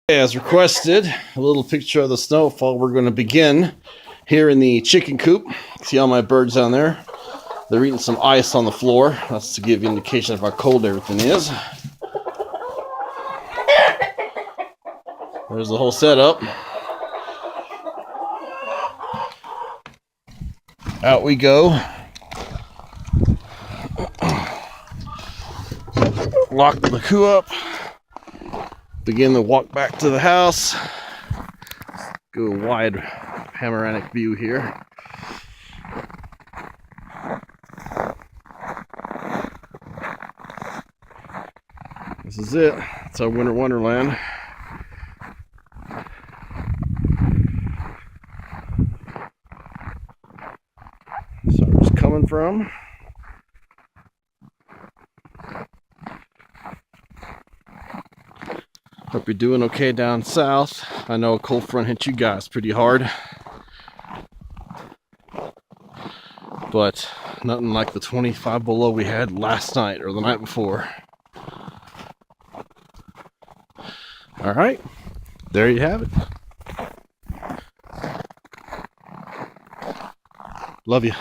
As requested, a little picture of the snowfall. We're going to begin here in the chicken coop. See all my birds down there? They're eating some ice on the floor. That's to give you an indication of how cold everything is. There's the whole setup. Out we go. Lock the coup up. Begin the walk back to the house. Go wide panoramic view here. This is it. It's our winter wonderland. So where's it coming from? Hope you're doing okay down south. I know a cold front hit you guys pretty hard, but nothing like the 25 below we had last night or the night before. All right, there you have it. Love you.